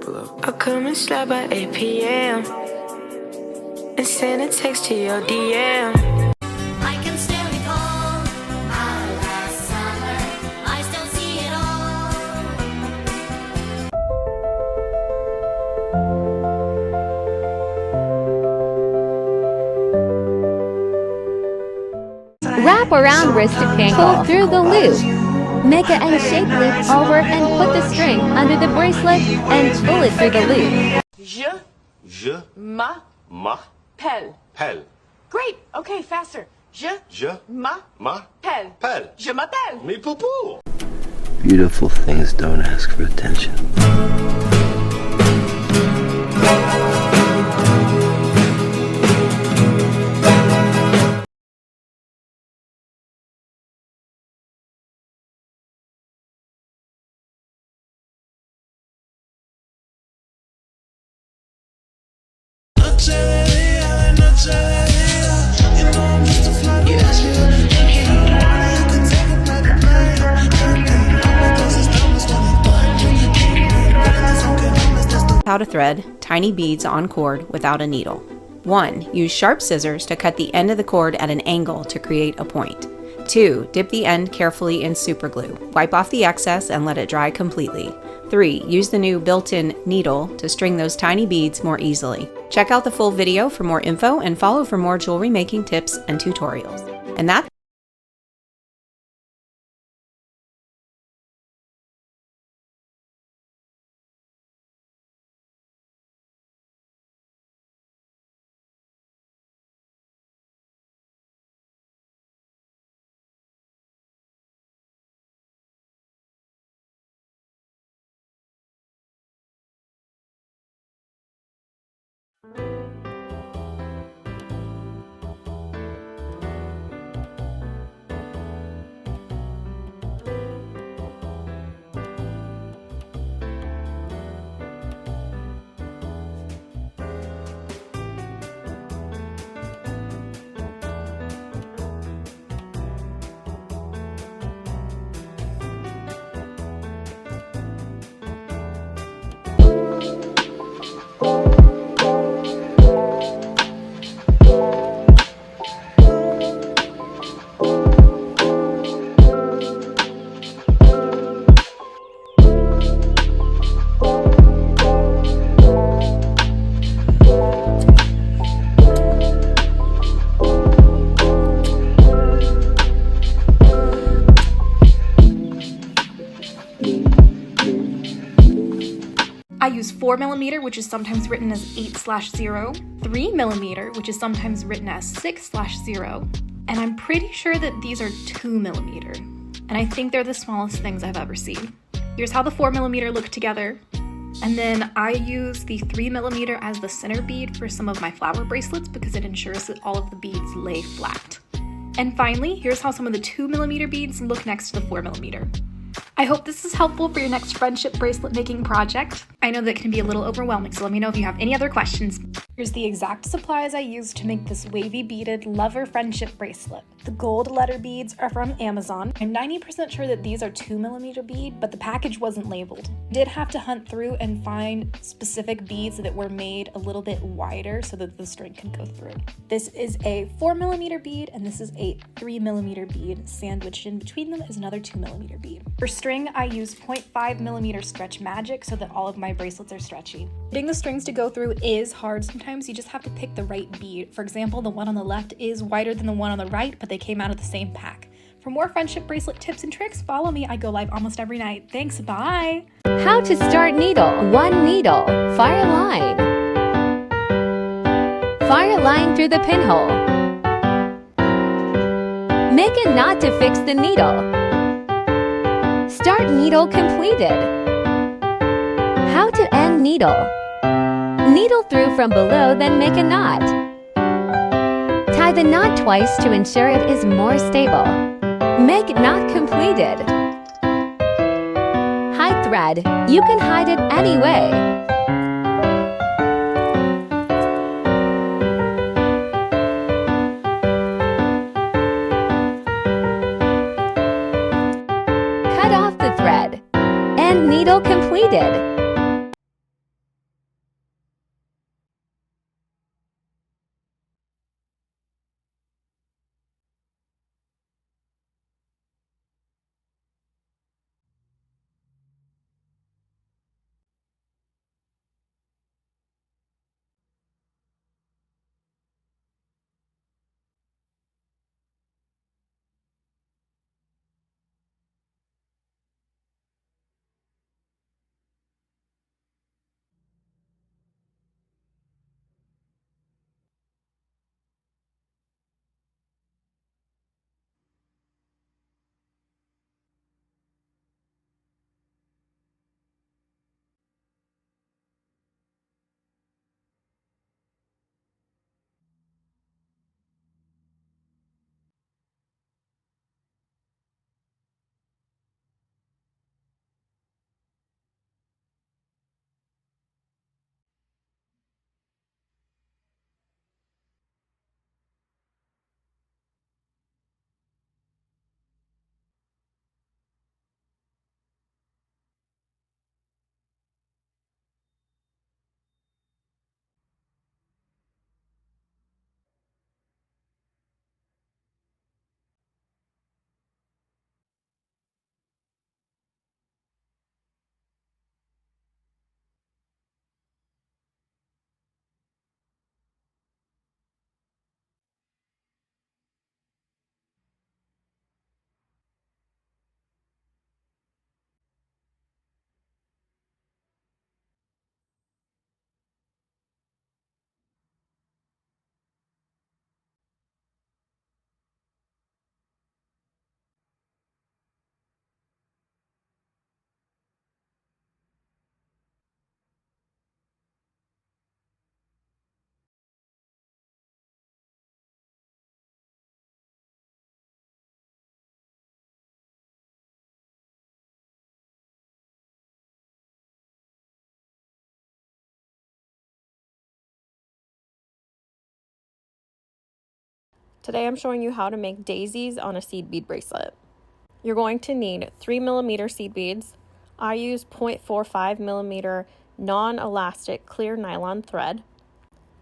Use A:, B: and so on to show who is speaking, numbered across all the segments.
A: I'll come and slide by 8 p.m. and send a text to your DM.
B: I can still recall our last summer. I still see it
C: all. Wrap around wrist to pull through the loop. Make an N-shaped loop over and put the string under the bracelet and pull it through the loop.
D: Je m'appelle.
E: Great. Okay, faster. Je
D: m'appelle.
E: Je m'appelle.
D: Me poupou.
F: Beautiful things don't ask for attention.
G: How to thread tiny beads on cord without a needle. 1. Use sharp scissors to cut the end of the cord at an angle to create a point. 2. Dip the end carefully in super glue. Wipe off the excess and let it dry completely. 3. Use the new built-in needle to string those tiny beads more easily. Check out the full video for more info and follow for more jewelry making tips and tutorials. And that's
H: I use 4mm, which is sometimes written as 8/0, 3mm, which is sometimes written as 6/0, and I'm pretty sure that these are 2mm, and I think they're the smallest things I've ever seen. Here's how the 4mm look together, and then I use the 3mm as the center bead for some of my flower bracelets because it ensures that all of the beads lay flat. And finally, here's how some of the 2mm beads look next to the 4mm. I hope this is helpful for your next friendship bracelet making project. I know that can be a little overwhelming, so let me know if you have any other questions. Here's the exact supplies I used to make this wavy beaded lover friendship bracelet. The gold letter beads are from Amazon. I'm 90% sure that these are 2mm bead, but the package wasn't labeled. I did have to hunt through and find specific beads that were made a little bit wider so that the string could go through. This is a 4mm bead and this is a 3mm bead. Sandwiched in between them is another 2mm bead. For string, I use 0.5mm stretch magic so that all of my bracelets are stretchy. Getting the strings to go through is hard sometimes. You just have to pick the right bead. For example, the one on the left is wider than the one on the right, but they came out of the same pack. For more friendship bracelet tips and tricks, follow me. I go live almost every night. Thanks, bye!
C: How to start needle. 1 needle. Fire line. Fire line through the pinhole. Make a knot to fix the needle. Start needle completed. How to end needle. Needle through from below, then make a knot. Tie the knot twice to ensure it is more stable. Make knot completed. Hide thread. You can hide it any way. Cut off the thread. And needle completed.
I: Today I'm showing you how to make daisies on a seed bead bracelet. You're going to need 3mm seed beads. I use 0.45mm non-elastic clear nylon thread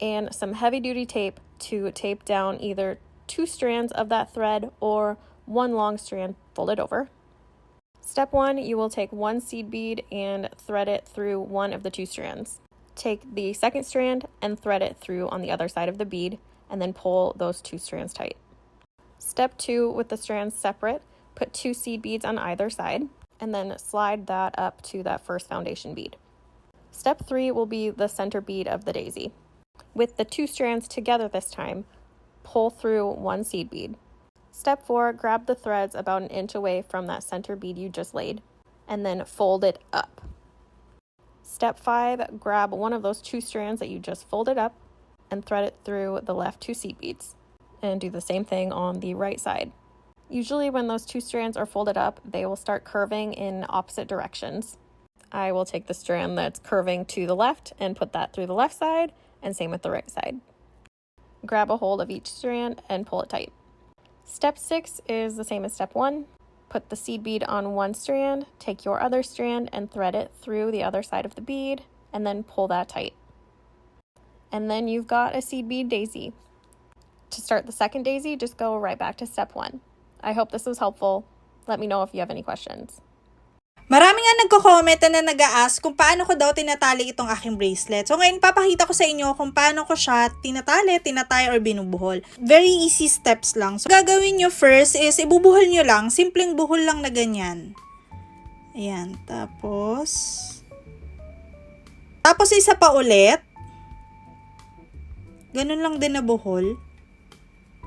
I: and some heavy-duty tape to tape down either 2 strands of that thread or 1 long strand folded over. Step 1, you will take 1 seed bead and thread it through one of the 2 strands. Take the second strand and thread it through on the other side of the bead and then pull those 2 strands tight. Step 2, with the strands separate, put 2 seed beads on either side and then slide that up to that first foundation bead. Step 3 will be the center bead of the daisy. With the 2 strands together this time, pull through 1 seed bead. Step 4, grab the threads about 1 inch away from that center bead you just laid and then fold it up. Step 5, grab one of those 2 strands that you just folded up and thread it through the left 2 seed beads and do the same thing on the right side. Usually when those 2 strands are folded up, they will start curving in opposite directions. I will take the strand that's curving to the left and put that through the left side, and same with the right side. Grab a hold of each strand and pull it tight. Step 6 is the same as step 1. Put the seed bead on 1 strand, take your other strand and thread it through the other side of the bead, and then pull that tight. And then you've got a seed bead daisy. To start the second daisy, just go right back to step 1. I hope this was helpful. Let me know if you have any questions.
J: Marami nga nagko-comment na nag-a-ask kung paano ko daw tinatali itong aking bracelet. So ngayon papakita ko sa inyo kung paano ko siya tinatali, tinatay, or binubuhol. Very easy steps lang. So gagawin nyo first is ibubuhol nyo lang. Simpleng buhol lang na ganyan. Ayan. Tapos isa pa ulit. Ganun lang din na buhol.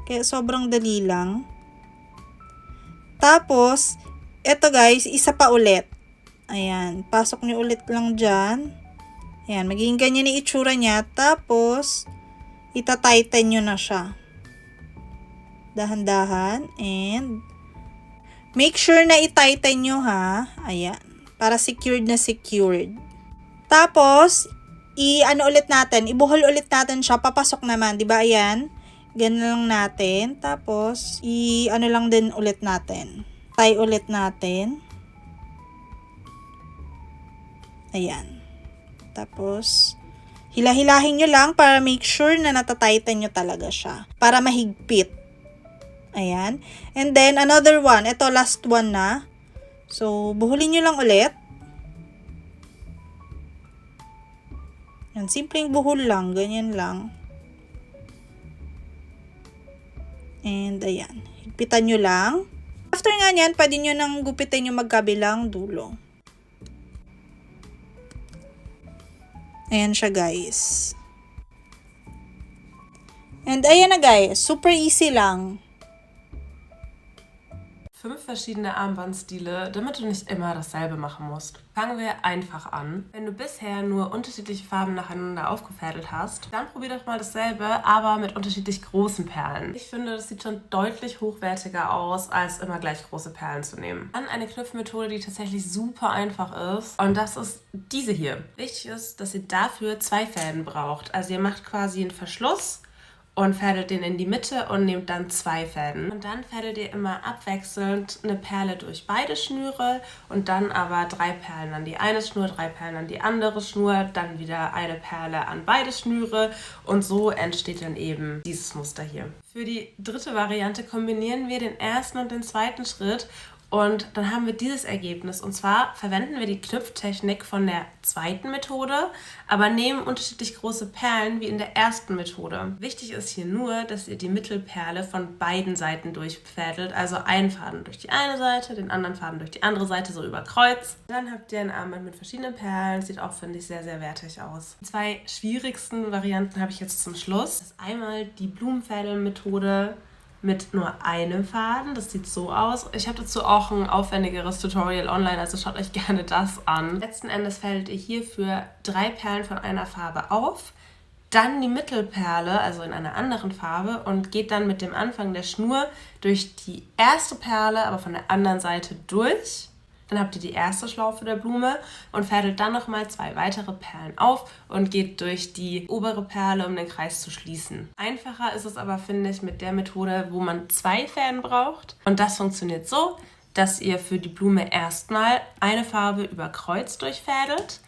J: Kaya sobrang dali lang. Tapos, eto guys, isa pa ulit. Ayan, pasok nyo ulit lang dyan. Ayan, magiging ganyan yung itsura niya. Tapos, itatighten nyo na siya. Dahan-dahan. And, make sure na itighten nyo ha. Ayan, para secured na secured. Tapos, ibuhol ulit natin siya. Papasok naman, di ba? Ayan. Ganun lang natin. Tapos, lang din ulit natin. Tie ulit natin. Ayan. Tapos, hilahilahin nyo lang para make sure na natatighten nyo talaga siya. Para mahigpit. Ayan. And then, another one. Ito, last one na. So, buhulin nyo lang ulit. Yan, simpleng buhol lang. Ganyan lang. And, ayan. Higpitan nyo lang. After nga nyan, pwede nyo nang gupitin yung magkabilang dulo. Ayan siya, guys. And, ayan na, guys. Super easy lang.
K: 5 verschiedene Armbandstile, damit du nicht immer dasselbe machen musst. Fangen wir einfach an. Wenn du bisher nur unterschiedliche Farben nacheinander aufgefädelt hast, dann probier doch mal dasselbe, aber mit unterschiedlich großen Perlen. Ich finde, das sieht schon deutlich hochwertiger aus, als immer gleich große Perlen zu nehmen. Dann eine Knüpfmethode, die tatsächlich super einfach ist, und das ist diese hier. Wichtig ist, dass ihr dafür 2 Fäden braucht. Also ihr macht quasi einen Verschluss und fädelt den in die Mitte und nehmt dann 2 Fäden. Und dann fädelt ihr immer abwechselnd eine Perle durch beide Schnüre und dann aber 3 Perlen an die eine Schnur, 3 Perlen an die andere Schnur, dann wieder eine Perle an beide Schnüre und so entsteht dann eben dieses Muster hier. Für die dritte Variante kombinieren wir den ersten und den zweiten Schritt. Und dann haben wir dieses Ergebnis. Und zwar verwenden wir die Knüpftechnik von der zweiten Methode, aber nehmen unterschiedlich große Perlen wie in der ersten Methode. Wichtig ist hier nur, dass ihr die Mittelperle von beiden Seiten durchfädelt. Also einen Faden durch die eine Seite, den anderen Faden durch die andere Seite, so über Kreuz. Dann habt ihr ein Armband mit verschiedenen Perlen. Sieht auch, finde ich, sehr, sehr wertig aus. Die 2 schwierigsten Varianten habe ich jetzt zum Schluss. Das ist einmal die Blumenfädelmethode mit nur einem Faden. Das sieht so aus. Ich habe dazu auch ein aufwendigeres Tutorial online, also schaut euch gerne das an. Letzten Endes fädelt ihr hierfür 3 Perlen von einer Farbe auf, dann die Mittelperle, also in einer anderen Farbe, und geht dann mit dem Anfang der Schnur durch die erste Perle, aber von der anderen Seite durch. Dann habt ihr die erste Schlaufe der Blume und fädelt dann nochmal 2 weitere Perlen auf und geht durch die obere Perle, um den Kreis zu schließen. Einfacher ist es aber, finde ich, mit der Methode, wo man 2 Fäden braucht. Und das funktioniert so, dass ihr für die Blume erstmal eine Farbe über Kreuz durchfädelt,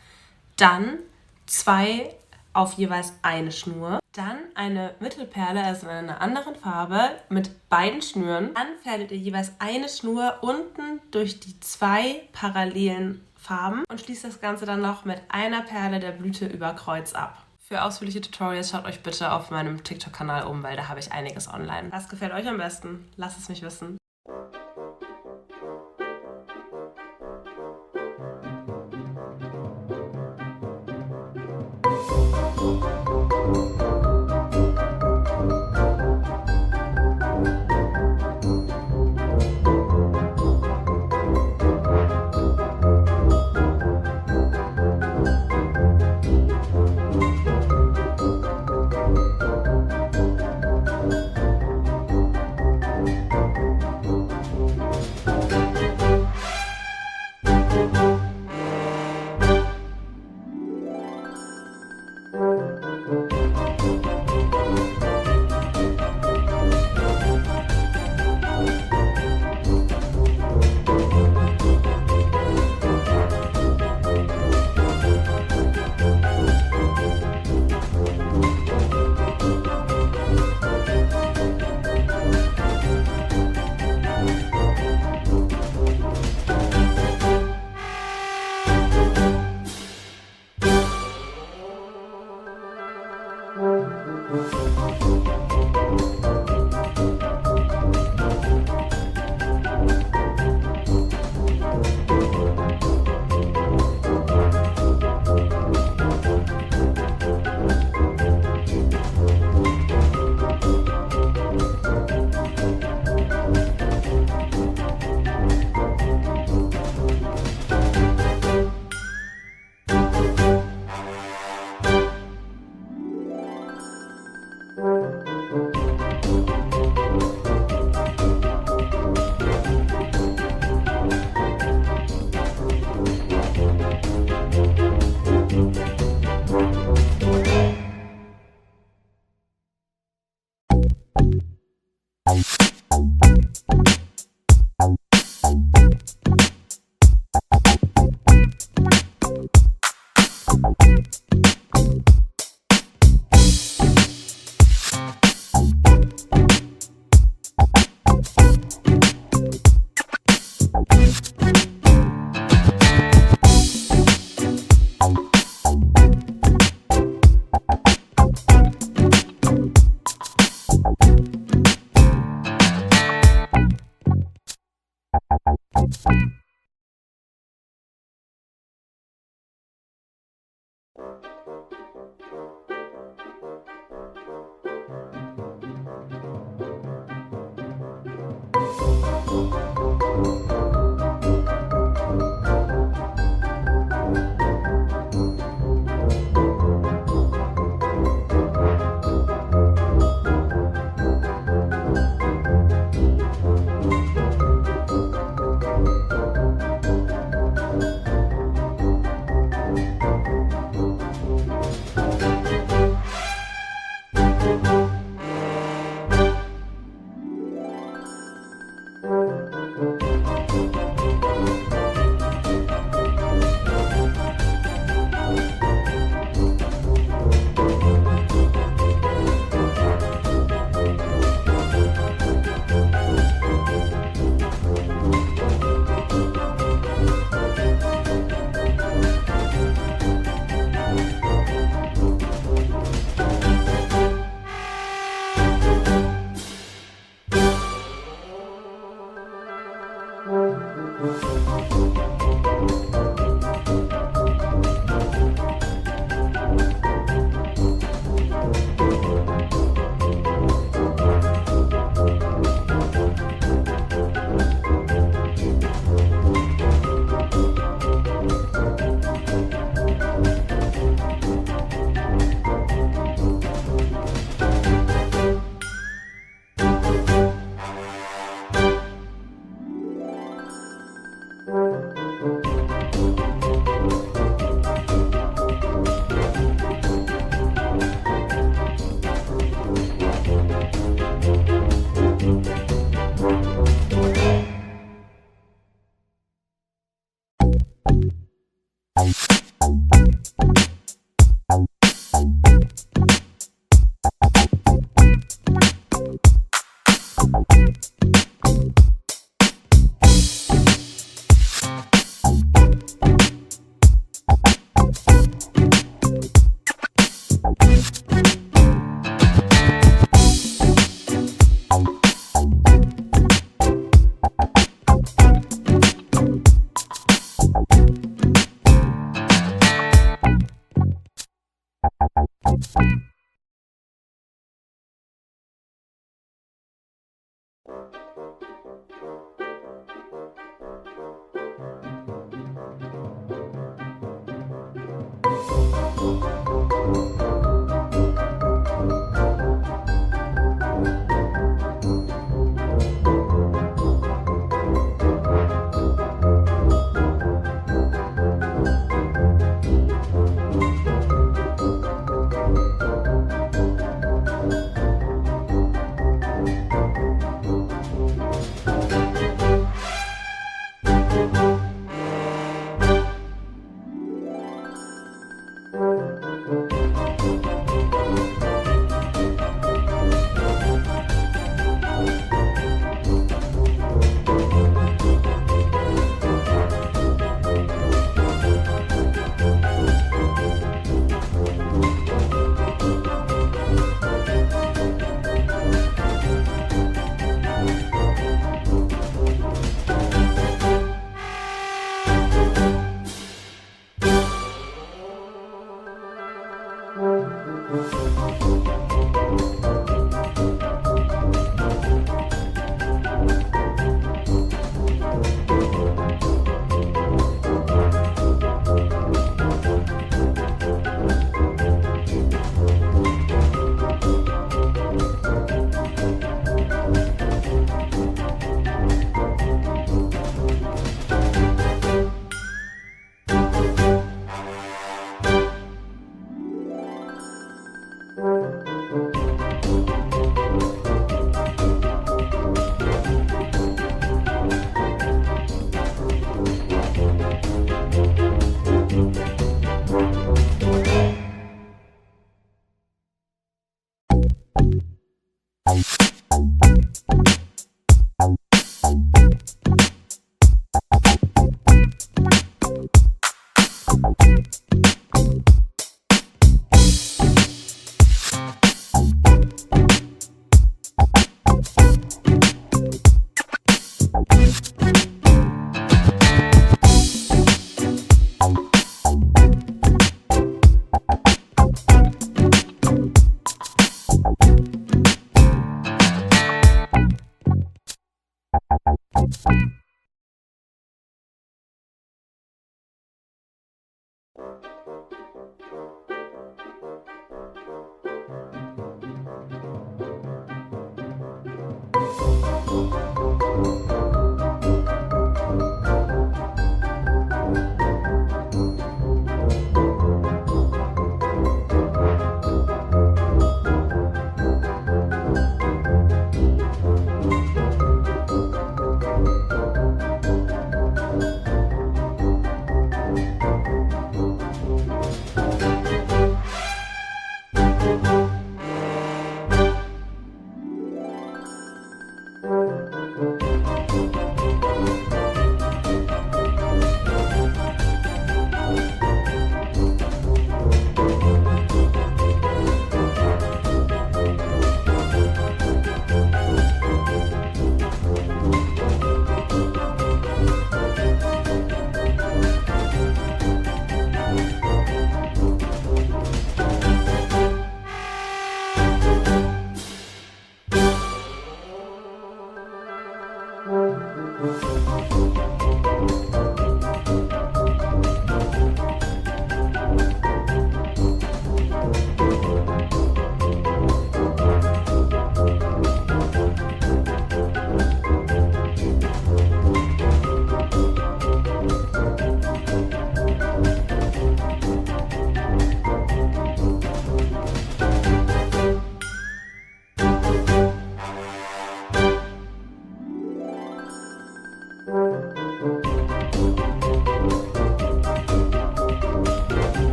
K: dann 2 auf jeweils eine Schnur, dann eine Mittelperle, also in einer anderen Farbe, mit beiden Schnüren. Dann fädelt ihr jeweils eine Schnur unten durch die 2 parallelen Farben und schließt das Ganze dann noch mit einer Perle der Blüte über Kreuz ab. Für ausführliche Tutorials schaut euch bitte auf meinem TikTok-Kanal um, weil da habe ich einiges online. Was gefällt euch am besten? Lasst es mich wissen.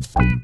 L: you.